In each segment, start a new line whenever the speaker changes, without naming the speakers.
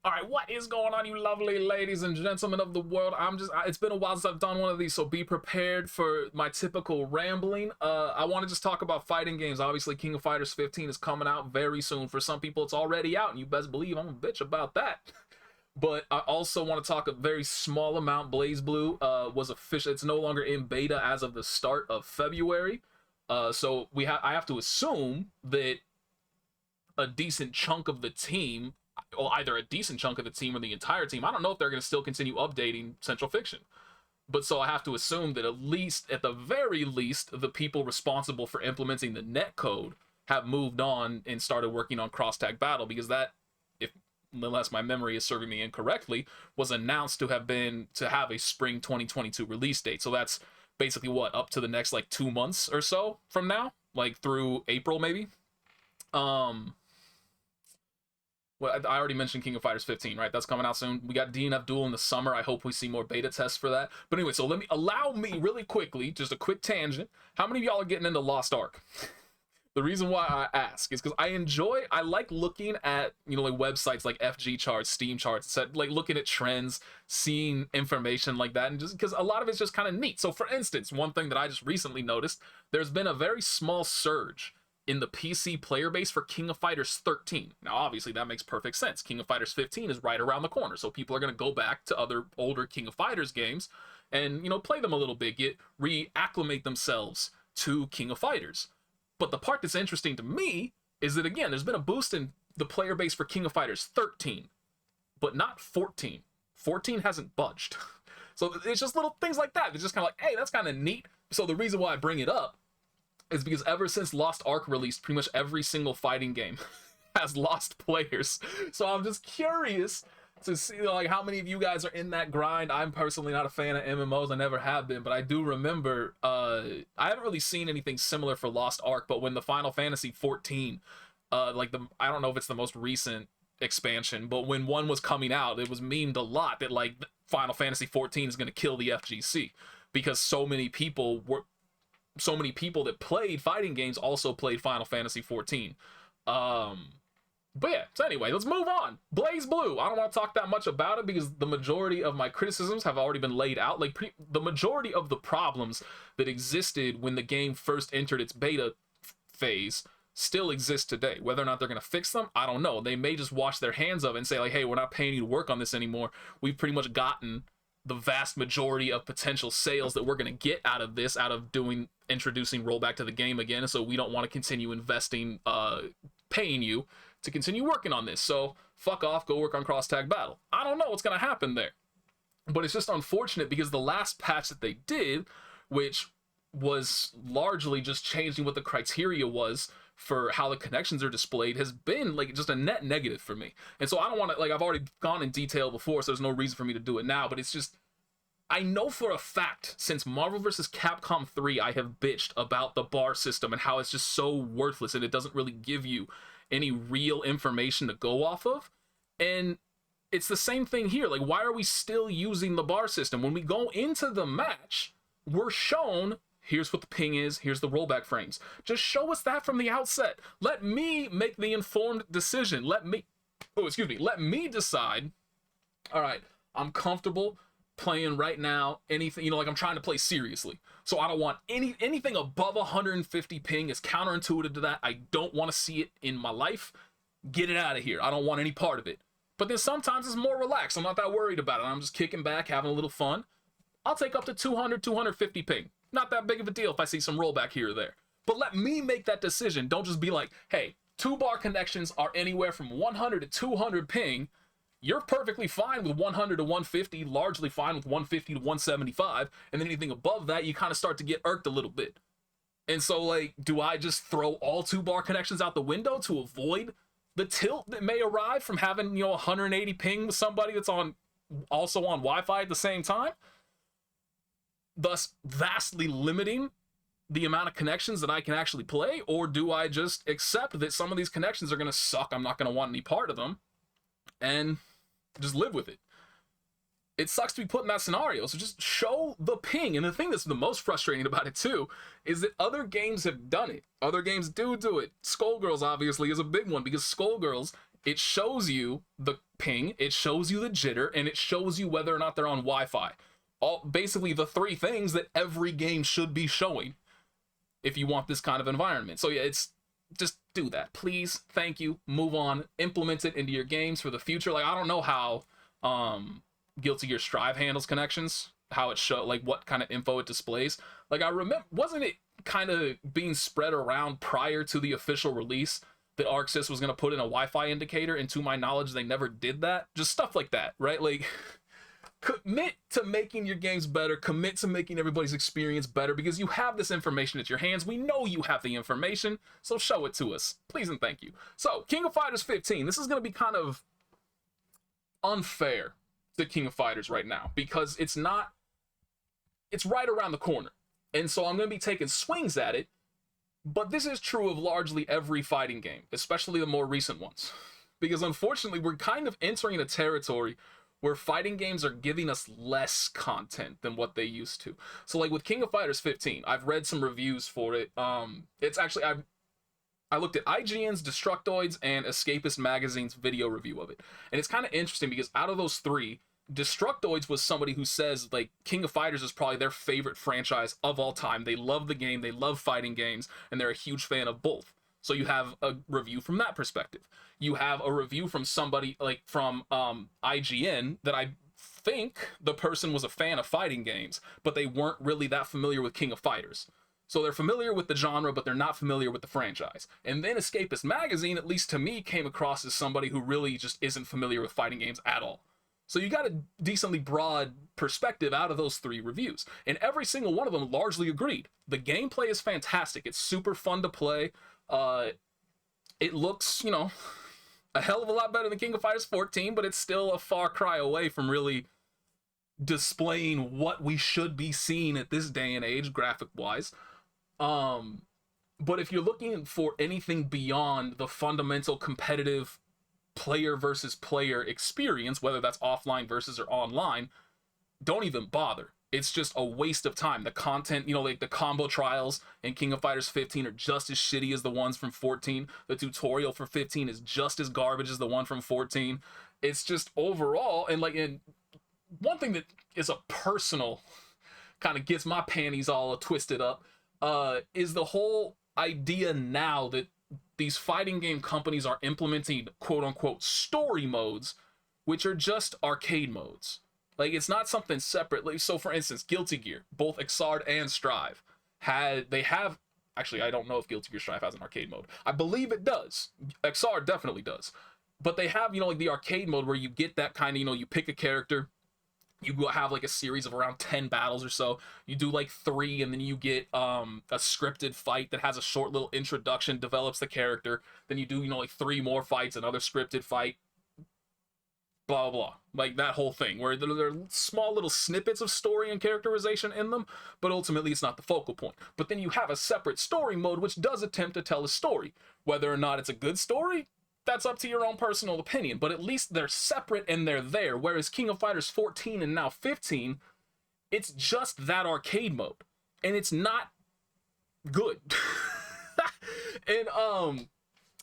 All right, what is going on, you lovely ladies and gentlemen of the world? It's been a while since I've done one of these, so be prepared for my typical rambling. I want to just talk about fighting games. Obviously, King of Fighters 15 is coming out very soon. For some people, it's already out, and you best believe I'm a bitch about that. But I also want to talk a very small amount. Blazblue was official. It's no longer in beta as of the start of February. So I have to assume that a decent chunk of the team, or either a decent chunk of the team or the entire team, I don't know if they're going to still continue updating Central Fiction. But so I have to assume that at the very least, the people responsible for implementing the netcode have moved on and started working on cross-tag battle, because that, unless my memory is serving me incorrectly, was announced to have a spring 2022 release date. So that's basically what, up to the next like 2 months or so from now, like through April maybe. Well, I already mentioned King of Fighters 15, right? That's coming out soon. We got DNF Duel in the summer. I hope we see more beta tests for that. But anyway, so allow me really quickly, just a quick tangent. How many of y'all are getting into Lost Ark? The reason why I ask is because I like looking at, like websites like FG charts, Steam charts, like looking at trends, seeing information like that, and just because a lot of it's just kind of neat. So for instance, one thing that I just recently noticed, there's been a very small surge in the PC player base for King of Fighters 13. Now, obviously, that makes perfect sense. King of Fighters 15 is right around the corner, so people are going to go back to other older King of Fighters games and, play them a little bit, reacclimate themselves to King of Fighters. But the part that's interesting to me is that, again, there's been a boost in the player base for King of Fighters 13, but not 14. 14 hasn't budged. So it's just little things like that. It's just kind of like, hey, that's kind of neat. So the reason why I bring it up is because ever since Lost Ark released, pretty much every single fighting game has lost players. So I'm just curious to see like how many of you guys are in that grind. I'm personally not a fan of MMOs. I never have been, but I do remember I haven't really seen anything similar for Lost Ark, but when the Final Fantasy 14, I don't know if it's the most recent expansion, but when one was coming out, it was memed a lot that like Final Fantasy 14 is going to kill the FGC, because so many people that played fighting games also played Final Fantasy 14. But yeah, so anyway, let's move on. Blazblue. I don't want to talk that much about it because the majority of my criticisms have already been laid out. Like the majority of the problems that existed when the game first entered its beta phase still exist today. Whether or not they're going to fix them, I don't know. They may just wash their hands of it and say like, hey, we're not paying you to work on this anymore. We've pretty much gotten the vast majority of potential sales that we're going to get out of introducing rollback to the game again, so we don't want to continue investing, paying you to continue working on this. So fuck off, go work on cross-tag battle. I don't know what's going to happen there, but it's just unfortunate because the last patch that they did, which was largely just changing what the criteria was for how the connections are displayed, has been like just a net negative for me. And so I don't want to, like, I've already gone in detail before, so there's no reason for me to do it now, but it's just, I know for a fact since Marvel vs. Capcom 3, I have bitched about the bar system and how it's just so worthless and it doesn't really give you any real information to go off of. And it's the same thing here. Like, why are we still using the bar system? When we go into the match, we're shown, here's what the ping is, here's the rollback frames. Just show us that from the outset. Let me make the informed decision. Let me decide, all right, I'm comfortable playing right now anything, like I'm trying to play seriously. So I don't want anything above 150 ping. Is counterintuitive to that. I don't want to see it in my life. Get it out of here. I don't want any part of it. But then sometimes it's more relaxed. I'm not that worried about it. I'm just kicking back, having a little fun. I'll take up to 200, 250 ping. Not that big of a deal if I see some rollback here or there. But let me make that decision. Don't just be like, hey, 2-bar connections are anywhere from 100 to 200 ping. You're perfectly fine with 100 to 150, largely fine with 150 to 175, and then anything above that, you kind of start to get irked a little bit. And so, like, do I just throw all 2-bar connections out the window to avoid the tilt that may arrive from having, 180 ping with somebody that's also on Wi-Fi at the same time, thus vastly limiting the amount of connections that I can actually play? Or do I just accept that some of these connections are going to suck, I'm not going to want any part of them, and just live with it? It sucks to be put in that scenario, so just show the ping. And the thing that's the most frustrating about it too is that other games have done it. Other games do it. Skullgirls obviously is a big one, because Skullgirls, it shows you the ping, it shows you the jitter, and it shows you whether or not they're on Wi-Fi. All basically the three things that every game should be showing if you want this kind of environment. So yeah, it's just do that, please. Thank you. Move on. Implement it into your games for the future. Like, I don't know how Guilty Gear Strive handles connections, how it show, like what kind of info it displays. Like, I remember, wasn't it kind of being spread around prior to the official release that ArcSys was going to put in a Wi-Fi indicator, and to my knowledge they never did that? Just stuff like that, right? Like, commit to making your games better, commit to making everybody's experience better, because you have this information at your hands. We know you have the information, so show it to us, please and thank you. So King of Fighters 15, this is going to be kind of unfair to King of Fighters right now, because it's right around the corner, and so I'm going to be taking swings at it. But this is true of largely every fighting game, especially the more recent ones, because unfortunately we're kind of entering a territory where fighting games are giving us less content than what they used to. So like with King of Fighters 15, I've read some reviews for it. It's actually, I looked at IGN's, Destructoid's, and Escapist Magazine's video review of it. And it's kind of interesting because out of those three, Destructoids was somebody who says like King of Fighters is probably their favorite franchise of all time. They love the game, they love fighting games, and they're a huge fan of both. So you have a review from that perspective. You have a review from somebody like from IGN that I think the person was a fan of fighting games, but they weren't really that familiar with King of Fighters. So they're familiar with the genre, but they're not familiar with the franchise. And then Escapist Magazine, at least to me, came across as somebody who really just isn't familiar with fighting games at all. So you got a decently broad perspective out of those three reviews. And every single one of them largely agreed. The gameplay is fantastic. It's super fun to play. It looks, you know, a hell of a lot better than King of Fighters 14, but it's still a far cry away from really displaying what we should be seeing at this day and age, graphic-wise. But if you're looking for anything beyond the fundamental competitive player versus player experience, whether that's offline versus or online, don't even bother. It's just a waste of time. The content, you know, like the combo trials in King of Fighters 15 are just as shitty as the ones from 14. The tutorial for 15 is just as garbage as the one from 14. It's just overall, and like, and one thing that is a personal, kind of gets my panties all twisted up, is the whole idea now that these fighting game companies are implementing quote-unquote story modes, which are just arcade modes. Like, it's not something separate. Like, so for instance, Guilty Gear, both Xrd and Strive, actually, I don't know if Guilty Gear Strive has an arcade mode. I believe it does. Xrd definitely does. But they have, you know, like the arcade mode where you get that kind of, you know, you pick a character, you have like a series of around 10 battles or so. You do like 3, and then you get a scripted fight that has a short little introduction, develops the character. Then you do, you know, like 3 more fights, another scripted fight, blah, blah, blah. Like that whole thing where there are small little snippets of story and characterization in them, but ultimately it's not the focal point. But then you have a separate story mode which does attempt to tell a story. Whether or not it's a good story, that's up to your own personal opinion, but at least they're separate and they're there. Whereas King of Fighters 14 and now 15, it's just that arcade mode, and it's not good. And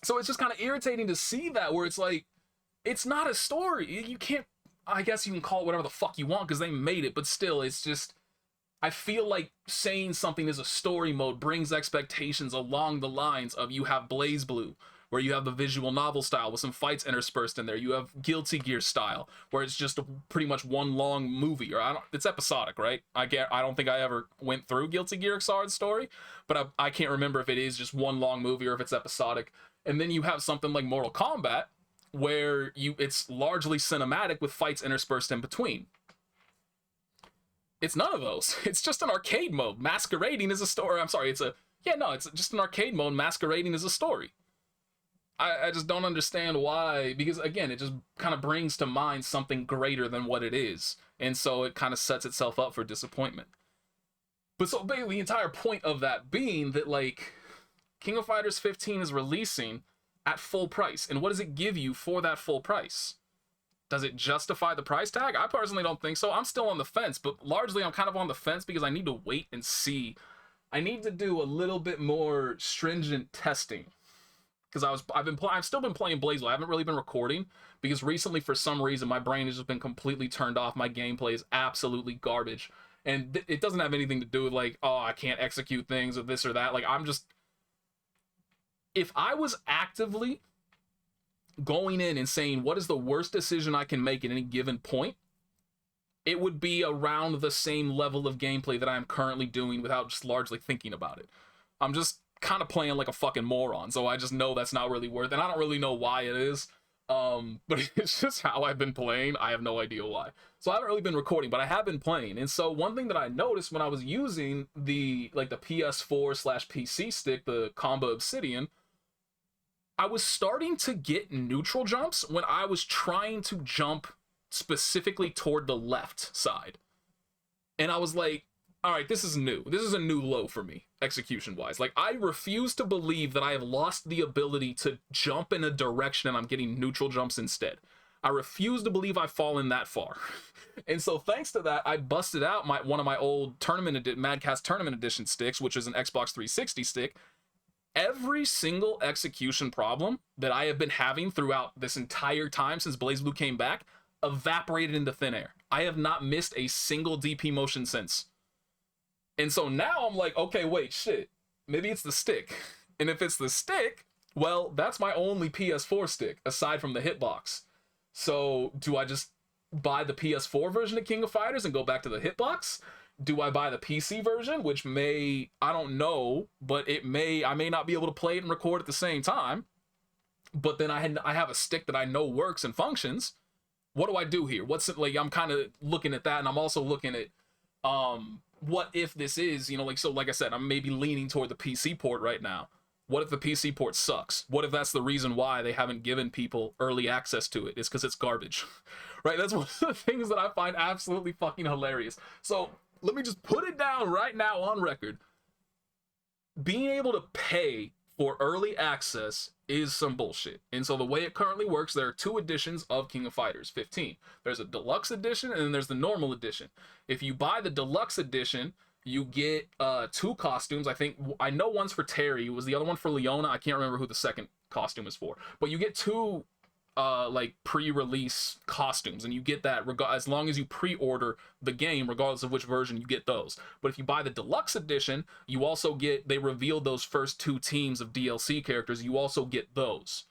so it's just kind of irritating to see that, where it's like, it's not a story. You can't, I guess you can call it whatever the fuck you want because they made it, but still, it's just, I feel like saying something is a story mode brings expectations along the lines of, you have Blazblue, where you have the visual novel style with some fights interspersed in there. You have Guilty Gear style, where it's just pretty much one long movie, or it's episodic, right? I don't think I ever went through Guilty Gear Xrd story, but I can't remember if it is just one long movie or if it's episodic. And then you have something like Mortal Kombat, where it's largely cinematic with fights interspersed in between. It's none of those. It's just an arcade mode masquerading as a story. I'm sorry, it's just an arcade mode masquerading as a story. I just don't understand why, because again, it just kind of brings to mind something greater than what it is, and so it kind of sets itself up for disappointment. But so basically the entire point of that being that, like, King of Fighters 15 is releasing at full price, and what does it give you for that full price? Does it justify the price tag? I personally don't think so. I'm still on the fence, but largely I'm kind of on the fence because I need to wait and see. I need to do a little bit more stringent testing because I've still been playing Blazblue. I haven't really been recording because recently, for some reason, my brain has just been completely turned off. My gameplay is absolutely garbage, and it doesn't have anything to do with like, oh, I can't execute things or this or that. Like, if I was actively going in and saying what is the worst decision I can make at any given point, it would be around the same level of gameplay that I am currently doing without just largely thinking about it. I'm just kind of playing like a fucking moron, so I just know that's not really worth it, and I don't really know why it is, but it's just how I've been playing. I have no idea why. So I haven't really been recording, but I have been playing, and so one thing that I noticed when I was using the PS4/PC stick, the Combo Obsidian, I was starting to get neutral jumps when I was trying to jump specifically toward the left side. And I was like, all right, this is new. This is a new low for me, execution-wise. Like, I refuse to believe that I have lost the ability to jump in a direction and I'm getting neutral jumps instead. I refuse to believe I've fallen that far. And so thanks to that, I busted out one of my old Madcast Tournament Edition sticks, which is an Xbox 360 stick. Every single execution problem that I have been having throughout this entire time since Blazblue came back evaporated into thin air. I have not missed a single DP motion since. And so now I'm like, okay, wait, shit. Maybe it's the stick. And if it's the stick, well, that's my only PS4 stick, aside from the hitbox. So do I just buy the PS4 version of King of Fighters and go back to the hitbox? Do I buy the PC version, which I don't know, but I may not be able to play it and record at the same time. But then I have a stick that I know works and functions. What do I do here? I'm kind of looking at that, and I'm also looking at what if this is, like I said, I'm maybe leaning toward the PC port right now. What if the PC port sucks? What if that's the reason why they haven't given people early access to it? It's because it's garbage, right? That's one of the things that I find absolutely fucking hilarious. So let me just put it down right now on record. Being able to pay for early access is some bullshit. And so the way it currently works, there are 2 editions of King of Fighters 15. There's a deluxe edition and then there's the normal edition. If you buy the deluxe edition, you get 2 costumes. I know one's for Terry. It was the other one for Leona. I can't remember who the second costume is for. But you get 2 pre-release costumes, and you get that as long as you pre-order the game, regardless of which version, you get those. But if you buy the deluxe edition, you also they revealed those first 2 teams of DLC characters. You also get those.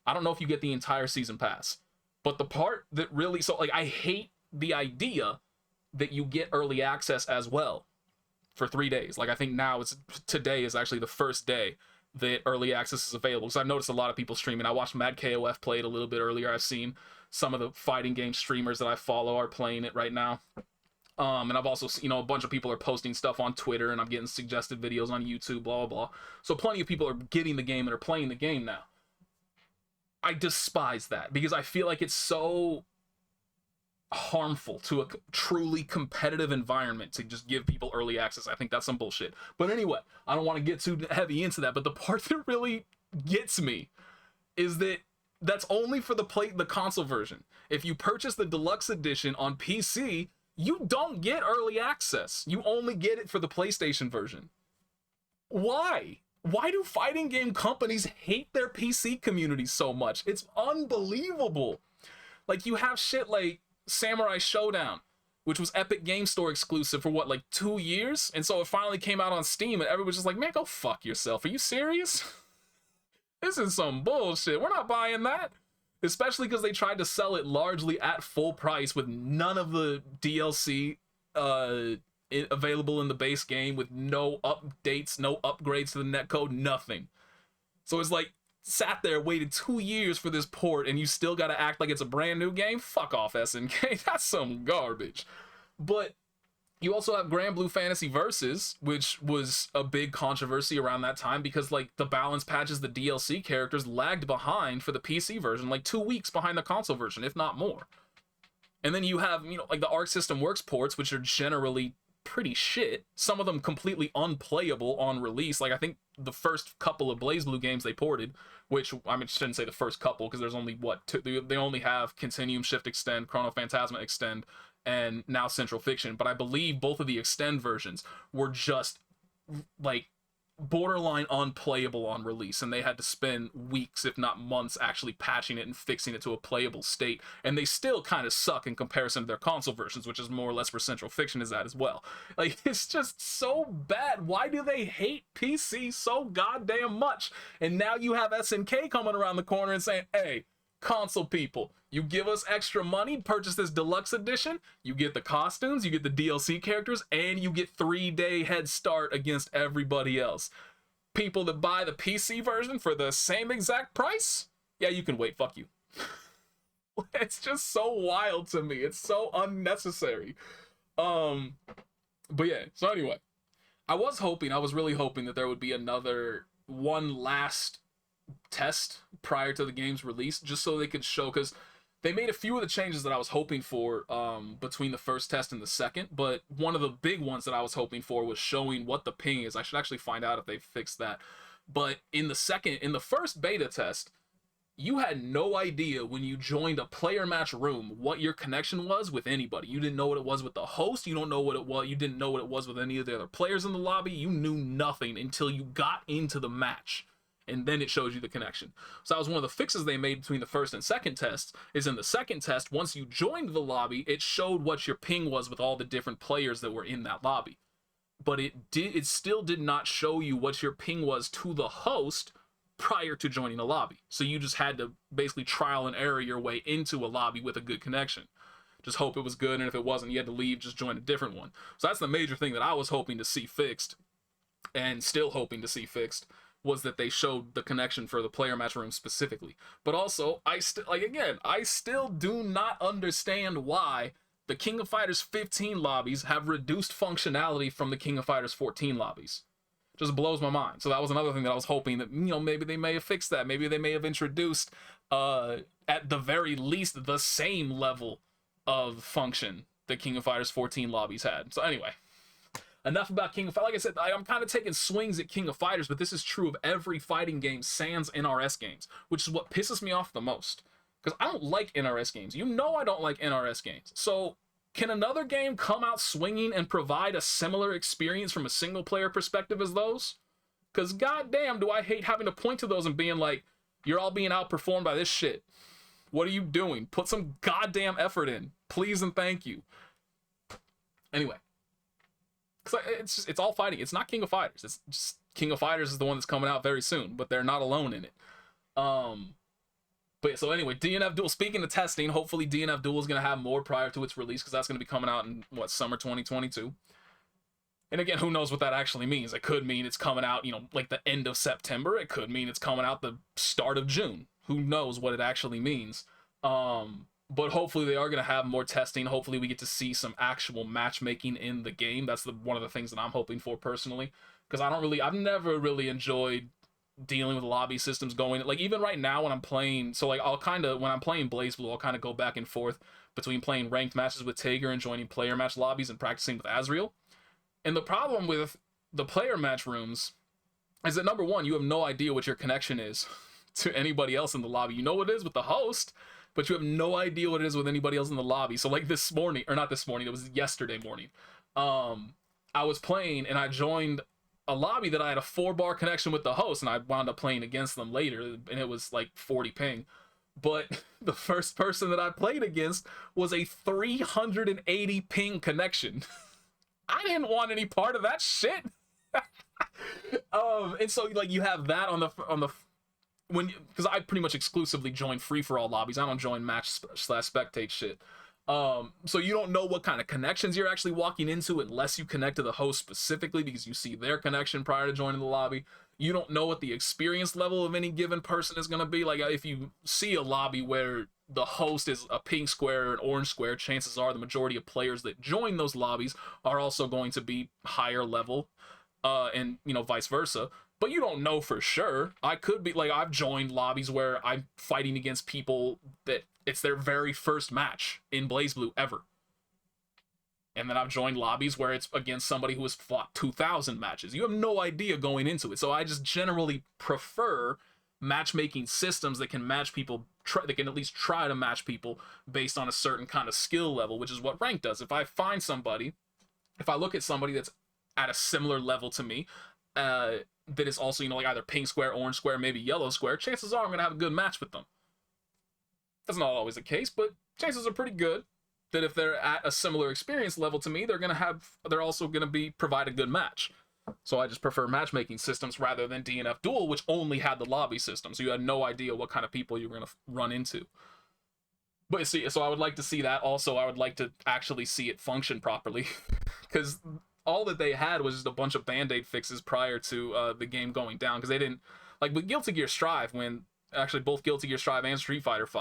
I don't know if you get the entire season pass, but the part that really, I hate the idea that you get early access as well for 3 days. I think now today is actually the first day that early access is available, because I've noticed a lot of people streaming. I watched Mad KOF play it a little bit earlier. I've seen some of the fighting game streamers that I follow are playing it right now. And I've also, a bunch of people are posting stuff on Twitter, and I'm getting suggested videos on YouTube, blah, blah, blah. So plenty of people are getting the game and are playing the game now. I despise that, because I feel like it's so harmful to a truly competitive environment to just give people early access. I think that's some bullshit. But anyway, I don't want to get too heavy into that, but the part that really gets me is that that's only for the console version. If you purchase the deluxe edition on PC, you don't get early access. You only get it for the PlayStation version. Why? Why do fighting game companies hate their PC community so much? It's unbelievable. You have shit like Samurai Showdown, which was Epic Game Store exclusive for 2 years, and so it finally came out on Steam, and everybody's just like, man, go fuck yourself. Are you serious? This is some bullshit. We're not buying that. Especially because they tried to sell it largely at full price with none of the DLC available in the base game, with no updates, no upgrades to the netcode, nothing. So it's sat there, waited 2 years for this port, and you still gotta act like it's a brand new game? Fuck off, SNK. That's some garbage. But you also have Grand Blue Fantasy Versus, which was a big controversy around that time because the balance patches, the DLC characters lagged behind for the PC version, 2 weeks behind the console version, if not more. And then you have, the Arc System Works ports, which are generally pretty shit. Some of them completely unplayable on release. I think the first couple of Blazblue games they ported, which I shouldn't say the first couple, because there's only 2. They only have Continuum Shift Extend, Chrono Phantasma Extend, and now Central Fiction. But I believe both of the Extend versions were just borderline unplayable on release, and they had to spend weeks if not months actually patching it and fixing it to a playable state, and they still kind of suck in comparison to their console versions, which is more or less where Central Fiction is at as well. Like, it's just so bad. Why do they hate PC so goddamn much? And now you have SNK coming around the corner and saying, hey, console people, you give us extra money, purchase this deluxe edition, you get the costumes, you get the DLC characters, and you get 3-day head start against everybody else. People that buy the PC version for the same exact price, yeah, you can wait, fuck you. It's just so wild to me. It's so unnecessary. But yeah, so anyway, I was really hoping that there would be one last test prior to the game's release, just so they could show, because they made a few of the changes that I was hoping for between the first test and the second, but one of the big ones that I was hoping for was showing what the ping is. I should actually find out if they fixed that. But in the first beta test, you had no idea when you joined a player match room what your connection was with anybody. You didn't know what it was with the host. You didn't know what it was with any of the other players in the lobby. You knew nothing until you got into the match, and then it shows you the connection. So that was one of the fixes they made between the first and second tests, is in the second test, once you joined the lobby, it showed what your ping was with all the different players that were in that lobby. But it still did not show you what your ping was to the host prior to joining a lobby. So you just had to basically trial and error your way into a lobby with a good connection. Just hope it was good, and if it wasn't, you had to leave, just join a different one. So that's the major thing that I was hoping to see fixed, and still hoping to see fixed, was that they showed the connection for the player match room specifically. But also, I still do not understand why the King of Fighters 15 lobbies have reduced functionality from the King of Fighters 14 lobbies. Just blows my mind. So that was another thing that I was hoping that, maybe they may have fixed that. Maybe they may have introduced, at the very least, the same level of function that King of Fighters 14 lobbies had. So anyway, enough about King of Fighters. Like I said, I'm kind of taking swings at King of Fighters, but this is true of every fighting game sans NRS games, which is what pisses me off the most. Because I don't like NRS games. I don't like NRS games. So can another game come out swinging and provide a similar experience from a single player perspective as those? Because goddamn, do I hate having to point to those and being like, you're all being outperformed by this shit. What are you doing? Put some goddamn effort in. Please and thank you. Anyway. It's all fighting. It's not King of Fighters. It's just King of Fighters is the one that's coming out very soon, but they're not alone in it. But yeah, so anyway, DNF Duel. Speaking of testing, hopefully DNF Duel is going to have more prior to its release, because that's going to be coming out in, summer 2022. And again, who knows what that actually means. It could mean it's coming out, like the end of September. It could mean it's coming out the start of June. Who knows what it actually means. But hopefully they are going to have more testing. Hopefully we get to see some actual matchmaking in the game. That's one of the things that I'm hoping for personally. Because I've never really enjoyed dealing with lobby systems going, like, even right now when I'm playing, so like when I'm playing Blazblue, I'll kind of go back and forth between playing ranked matches with Tager and joining player match lobbies and practicing with Azriel. And the problem with the player match rooms is that, number one, you have no idea what your connection is to anybody else in the lobby. You know what it is with the host, but you have no idea what it is with anybody else in the lobby. So like this morning, or not this morning, it was yesterday morning, I was playing and I joined a lobby that I had a 4-bar connection with the host, and I wound up playing against them later, and it was like 40 ping. But the first person that I played against was a 380 ping connection. I didn't want any part of that shit. And so like you have that on the because I pretty much exclusively join free-for-all lobbies. I don't join match/spectate shit. So you don't know what kind of connections you're actually walking into unless you connect to the host specifically, because you see their connection prior to joining the lobby. You don't know what the experience level of any given person is going to be. Like, if you see a lobby where the host is a pink square or an orange square, chances are the majority of players that join those lobbies are also going to be higher level, and vice versa. But you don't know for sure. I could be, like, I've joined lobbies where I'm fighting against people that it's their very first match in Blazblue ever. And then I've joined lobbies where it's against somebody who has fought 2,000 matches. You have no idea going into it. So I just generally prefer matchmaking systems that can match people, that can at least try to match people based on a certain kind of skill level, which is what rank does. If I look at somebody that's at a similar level to me, that is also, you know, like either pink square, orange square, maybe yellow square, chances are I'm going to have a good match with them. That's not always the case, but chances are pretty good that if they're at a similar experience level to me, they're also going to provide a good match. So I just prefer matchmaking systems rather than DNF Duel, which only had the lobby system, so you had no idea what kind of people you were going to run into. But see, so I would like to see that. Also, I would like to actually see it function properly, because all that they had was just a bunch of band-aid fixes prior to the game going down, because they didn't, like with Guilty Gear Strive, when actually both Guilty Gear Strive and Street Fighter V,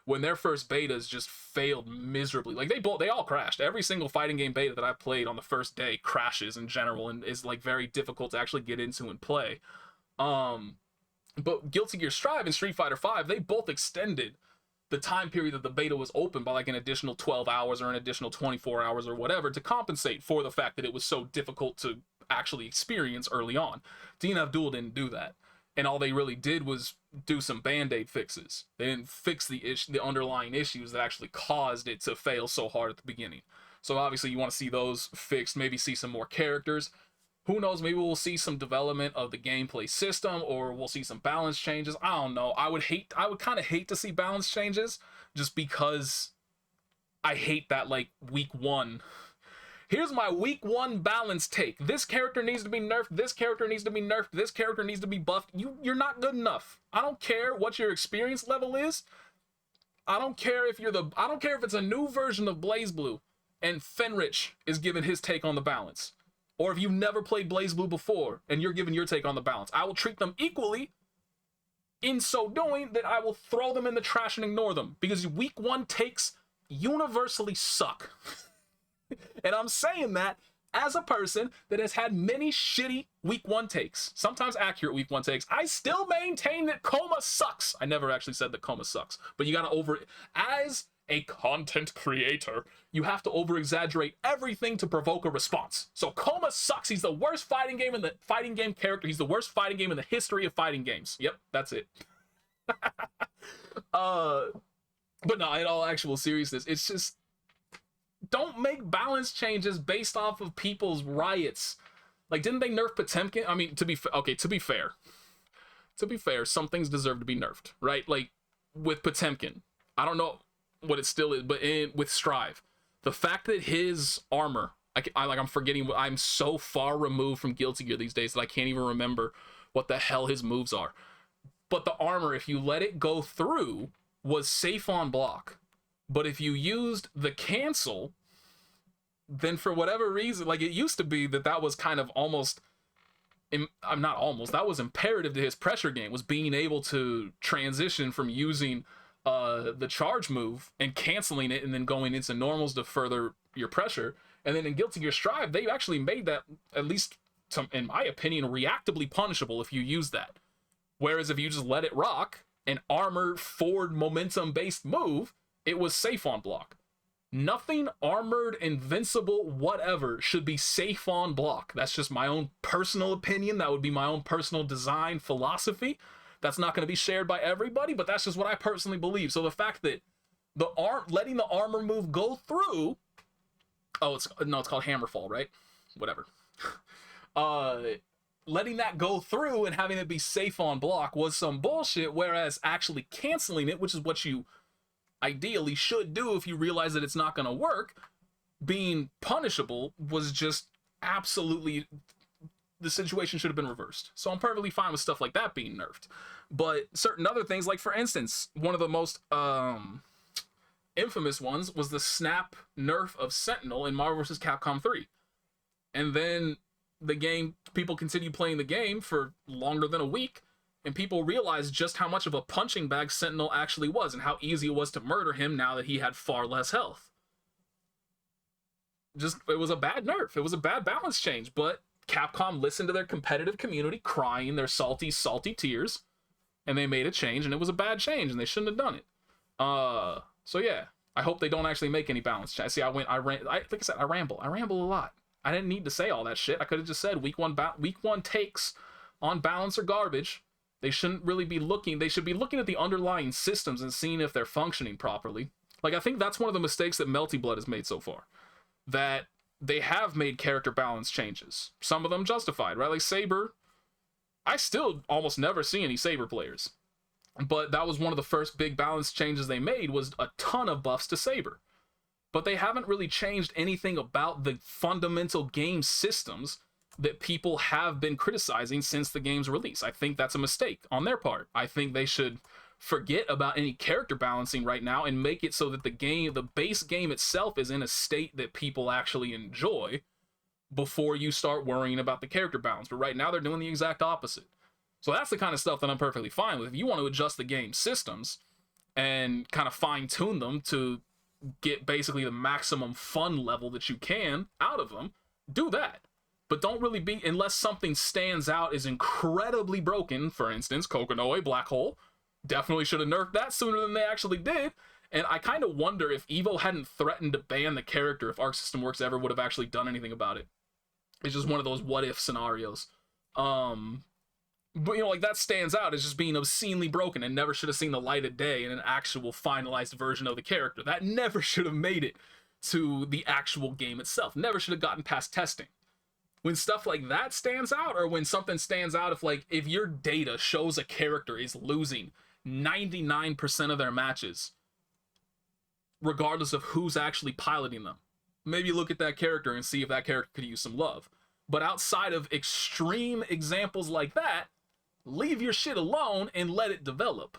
when their first betas just failed miserably. Like they all crashed. Every single fighting game beta that I played on the first day crashes in general and is like very difficult to actually get into and play. But Guilty Gear Strive and Street Fighter V, they both extended the time period that the beta was open by like an additional 12 hours or an additional 24 hours or whatever to compensate for the fact that it was so difficult to actually experience early on. DNF Duel didn't do that. And all they really did was do some band-aid fixes. They didn't fix the underlying issues that actually caused it to fail so hard at the beginning. So obviously you want to see those fixed, maybe see some more characters. Who knows, maybe we'll see some development of the gameplay system, or we'll see some balance changes. I don't know. I would kind of hate to see balance changes, just because I hate that, like, week one. Here's my week one balance take. This character needs to be nerfed. This character needs to be nerfed. This character needs to be buffed. You're not good enough. I don't care what your experience level is. I don't care if it's a new version of Blazblue and Fenrich is giving his take on the balance. Or if you've never played Blazblue before and you're giving your take on the balance. I will treat them equally. In so doing, that I will throw them in the trash and ignore them. Because week one takes universally suck. And I'm saying that as a person that has had many shitty week one takes. Sometimes accurate week one takes. I still maintain that Coma sucks. I never actually said that Coma sucks. But you gotta as a content creator, you have to over-exaggerate everything to provoke a response. So Coma sucks. He's the worst fighting game character. He's the worst fighting game in the history of fighting games. Yep, that's it. But no, in all actual seriousness, it's just, don't make balance changes based off of people's riots. Like, didn't they nerf Potemkin? I mean, to be fair, some things deserve to be nerfed, right? Like with Potemkin, I don't know what it still is, but with Strive, the fact that his armor, I'm so far removed from Guilty Gear these days that I can't even remember what the hell his moves are. But the armor, if you let it go through, was safe on block. But if you used the cancel, then for whatever reason, like it used to be that was kind of that was imperative to his pressure game, was being able to transition from using the charge move and canceling it and then going into normals to further your pressure. And then in Guilty Gear Strive, they actually made that, at least in my opinion, reactably punishable if you use that. Whereas if you just let it rock, an armor forward momentum based move, it was safe on block. Nothing armored, invincible, whatever should be safe on block. That's just my own personal opinion. That would be my own personal design philosophy. That's not going to be shared by everybody, but that's just what I personally believe. So the fact that letting the armor move go through, it's called Hammerfall, right? Whatever. Letting that go through and having it be safe on block was some bullshit, whereas actually canceling it, which is what you ideally should do if you realize that it's not going to work, being punishable, was just absolutely, the situation should have been reversed. So I'm perfectly fine with stuff like that being nerfed. But certain other things, like for instance, one of the most infamous ones was the snap nerf of Sentinel in Marvel vs. Capcom 3. And then the game, people continued playing the game for longer than a week, and people realized just how much of a punching bag Sentinel actually was and how easy it was to murder him now that he had far less health. It was a bad nerf. It was a bad balance change, but Capcom listened to their competitive community crying their salty, salty tears, and they made a change, and it was a bad change, and they shouldn't have done it. So yeah, I hope they don't actually make any balance change. See, like I said, I ramble a lot. I didn't need to say all that shit. I could have just said week one takes on balance are garbage. They shouldn't really be looking. They should be looking at the underlying systems and seeing if they're functioning properly. Like, I think that's one of the mistakes that Melty Blood has made so far. That they have made character balance changes. Some of them justified, right? Like Saber, I still almost never see any Saber players. But that was one of the first big balance changes they made, was a ton of buffs to Saber. But they haven't really changed anything about the fundamental game systems that people have been criticizing since the game's release. I think that's a mistake on their part. I think they should forget about any character balancing right now and make it so that the base game itself is in a state that people actually enjoy before you start worrying about the character balance. But right now they're doing the exact opposite. So that's the kind of stuff that I'm perfectly fine with. If you want to adjust the game systems and kind of fine tune them to get basically the maximum fun level that you can out of them, do that. But don't really be, unless something stands out, is incredibly broken. For instance, Kokonoe Black Hole definitely should have nerfed that sooner than they actually did. And I kind of wonder if Evo hadn't threatened to ban the character, if Arc System Works ever would have actually done anything about it. It's just one of those what if scenarios. But, you know, like, that stands out as just being obscenely broken and never should have seen the light of day in an actual finalized version of the character. That never should have made it to the actual game itself. Never should have gotten past testing. When stuff like that stands out, or when something stands out, if your data shows a character is losing 99% of their matches, regardless of who's actually piloting them, maybe look at that character and see if that character could use some love. But outside of extreme examples like that, leave your shit alone and let it develop.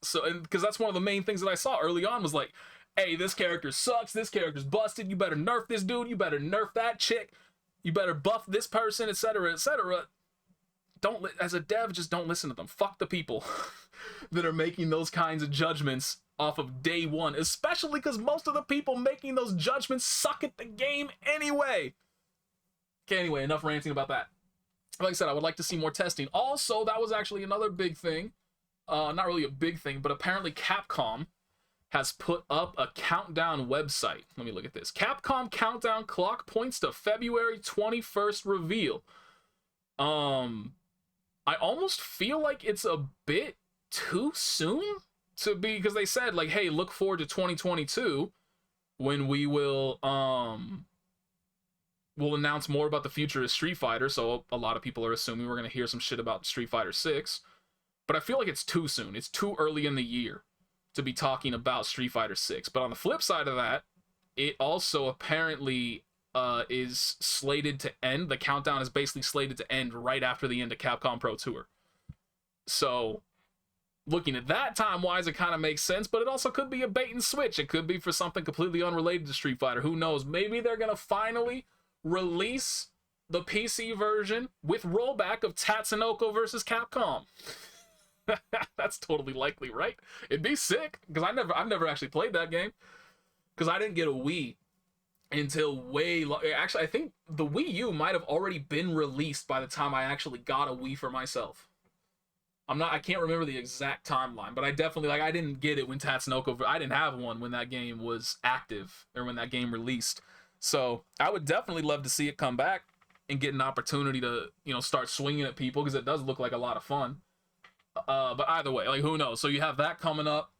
So, and because that's one of the main things that I saw early on was like, hey, this character sucks, this character's busted, you better nerf this dude, you better nerf that chick, you better buff this person, etc., etc. As a dev, just don't listen to them. Fuck the people that are making those kinds of judgments off of day one, especially because most of the people making those judgments suck at the game anyway. Okay, anyway, enough ranting about that. Like I said, I would like to see more testing. Also, that was actually another big thing. Not really a big thing, but apparently Capcom has put up a countdown website. Let me look at this. Capcom countdown clock points to February 21st reveal. I almost feel like it's a bit too soon to be, because they said, like, hey, look forward to 2022 when we will we'll announce more about the future of Street Fighter. So a lot of people are assuming we're going to hear some shit about Street Fighter 6. But I feel like it's too soon. It's too early in the year to be talking about Street Fighter 6. But on the flip side of that, it also apparently is slated to end. The countdown is basically slated to end right after the end of Capcom Pro Tour. So looking at that time-wise, it kind of makes sense, but it also could be a bait and switch. It could be for something completely unrelated to Street Fighter. Who knows? Maybe they're going to finally release the PC version with rollback of Tatsunoko versus Capcom. That's totally likely, right? It'd be sick, because I've never actually played that game, because I didn't get a Wii until actually, I think the Wii U might have already been released by the time I actually got a Wii for myself. I can't remember the exact timeline, but I definitely, I didn't get it when Tatsunoko, I didn't have one when that game was active, or when that game released. So I would definitely love to see it come back and get an opportunity to, start swinging at people, because it does look like a lot of fun. But either way, who knows? So you have that coming up.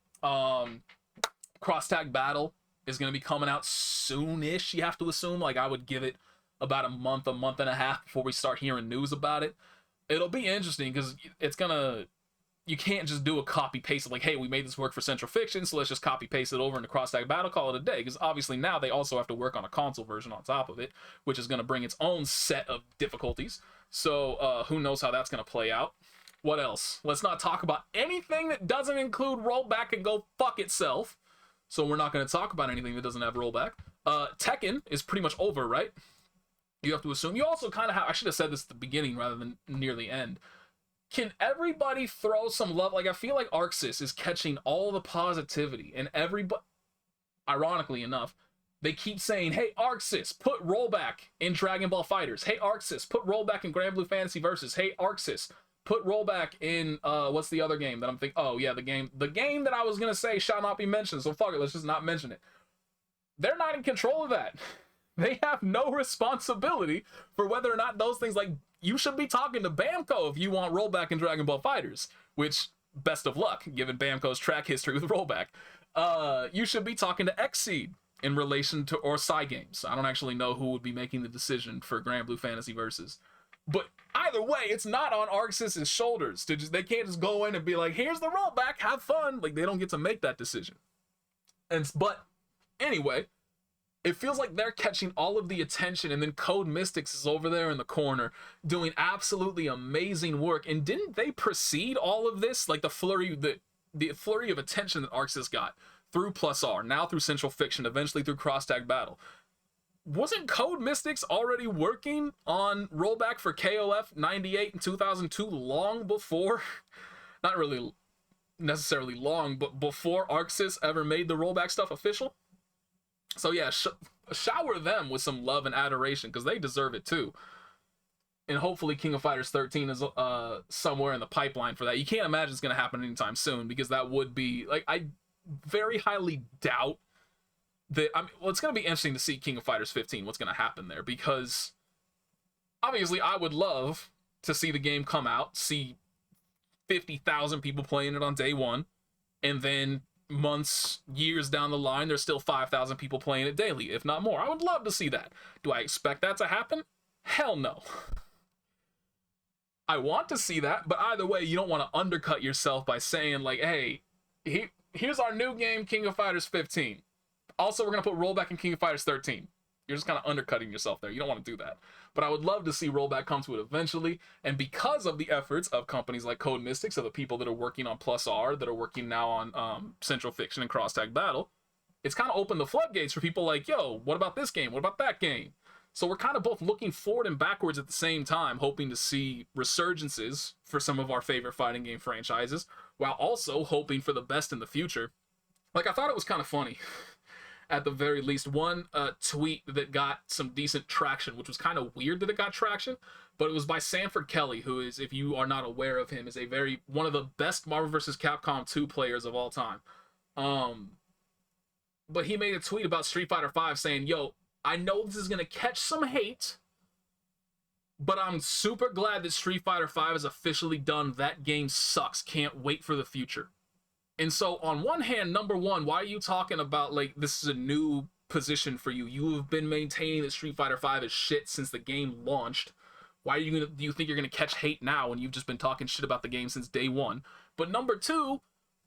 Cross Tag Battle is going to be coming out soon-ish, you have to assume. I would give it about a month and a half before we start hearing news about it. It'll be interesting, because you can't just do a copy-paste of, hey, we made this work for Central Fiction, so let's just copy-paste it over into Cross Tag Battle, call it a day. Because obviously now they also have to work on a console version on top of it, which is going to bring its own set of difficulties. So who knows how that's going to play out. What else? Let's not talk about anything that doesn't include rollback and go fuck itself. So we're not going to talk about anything that doesn't have rollback. Tekken is pretty much over, right? You have to assume. You also kind of have, I should have said this at the beginning rather than near the end. Can everybody throw some love? I feel like ArcSys is catching all the positivity, and everybody, ironically enough, they keep saying, hey, ArcSys, put rollback in Dragon Ball FighterZ. Hey, ArcSys, put rollback in Granblue Fantasy Versus. Hey, ArcSys, put rollback in, what's the other game that I'm thinking? Oh, yeah, the game that I was going to say shall not be mentioned, so fuck it, let's just not mention it. They're not in control of that. They have no responsibility for whether or not those things, you should be talking to Bamco if you want rollback in Dragon Ball FighterZ, which, best of luck, given Bamco's track history with rollback. You should be talking to Xseed in relation to, or Cygames. I don't actually know who would be making the decision for Granblue Fantasy Versus. But either way, it's not on ArcSys's shoulders to just, they can't just go in and be like, here's the rollback, have fun. Like, they don't get to make that decision. But anyway, it feels like they're catching all of the attention, and then Code Mystics is over there in the corner doing absolutely amazing work. And didn't they precede all of this? Like the flurry of attention that ArcSys got through Plus R, now through Central Fiction, eventually through Cross-Tag Battle. Wasn't Code Mystics already working on rollback for KOF 98 and 2002 long before? Not really necessarily long, but before ArcSys ever made the rollback stuff official? So yeah, shower them with some love and adoration, because they deserve it too. And hopefully King of Fighters 13 is somewhere in the pipeline for that. You can't imagine it's going to happen anytime soon, because that would be, like, I very highly doubt that. I mean, well, it's going to be interesting to see King of Fighters 15, what's going to happen there, because obviously I would love to see the game come out, see 50,000 people playing it on day one, and then months, years down the line, there's still 5,000 people playing it daily, if not more. I would love to see that. Do I expect that to happen? Hell no. I want to see that, but either way, you don't want to undercut yourself by saying, like, hey, here's our new game, King of Fighters 15. Also, we're going to put rollback in King of Fighters 13. You're just kind of undercutting yourself there. You don't want to do that. But I would love to see rollback come to it eventually. And because of the efforts of companies like Code Mystics, of the people that are working on Plus R, that are working now on Central Fiction and Cross-Tag Battle, it's kind of opened the floodgates for people like, yo, what about this game? What about that game? So we're kind of both looking forward and backwards at the same time, hoping to see resurgences for some of our favorite fighting game franchises, while also hoping for the best in the future. Like, I thought it was kind of funny. At the very least, one tweet that got some decent traction, which was kind of weird that it got traction, but it was by Sanford Kelly, who is, if you are not aware of him, is one of the best Marvel vs. Capcom 2 players of all time. But he made a tweet about Street Fighter V saying, yo, I know this is going to catch some hate, but I'm super glad that Street Fighter V is officially done. That game sucks. Can't wait for the future. And so, on one hand, number one, why are you talking about, like, this is a new position for you? You have been maintaining that Street Fighter V is shit since the game launched. Why do you think you're going to catch hate now when you've just been talking shit about the game since day one? But number two,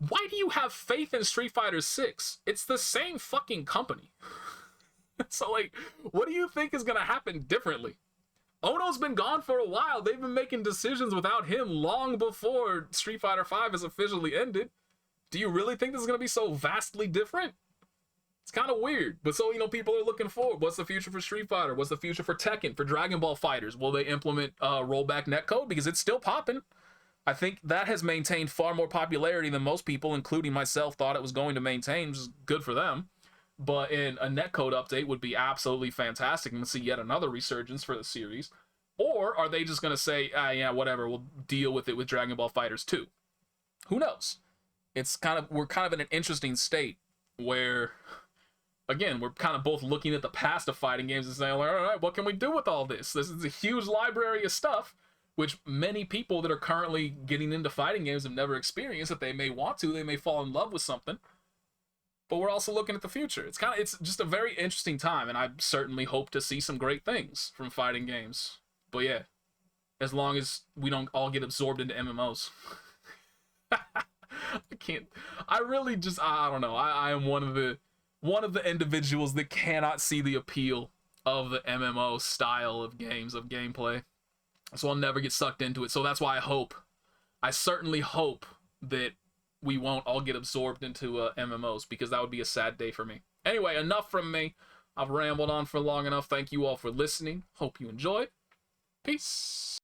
why do you have faith in Street Fighter 6? It's the same fucking company. So, like, what do you think is going to happen differently? Ono's been gone for a while. They've been making decisions without him long before Street Fighter V has officially ended. Do you really think this is going to be so vastly different? It's kind of weird. But so, people are looking forward. What's the future for Street Fighter? What's the future for Tekken? For Dragon Ball FighterZ? Will they implement rollback netcode? Because it's still popping. I think that has maintained far more popularity than most people, including myself, thought it was going to maintain, which is good for them. But in a netcode update would be absolutely fantastic, and we'll see yet another resurgence for the series. Or are they just going to say, yeah, whatever, we'll deal with it with Dragon Ball FighterZ 2? Who knows? We're kind of in an interesting state where, again, we're kind of both looking at the past of fighting games and saying, all right, what can we do with all this? This is a huge library of stuff, which many people that are currently getting into fighting games have never experienced, that they may want to, they may fall in love with something. But we're also looking at the future. It's just a very interesting time, and I certainly hope to see some great things from fighting games. But yeah, as long as we don't all get absorbed into MMOs. I don't know. I am one of the individuals that cannot see the appeal of the MMO style of games, of gameplay. So I'll never get sucked into it. So that's why I certainly hope that we won't all get absorbed into MMOs, because that would be a sad day for me. Anyway, enough from me. I've rambled on for long enough. Thank you all for listening. Hope you enjoyed. Peace.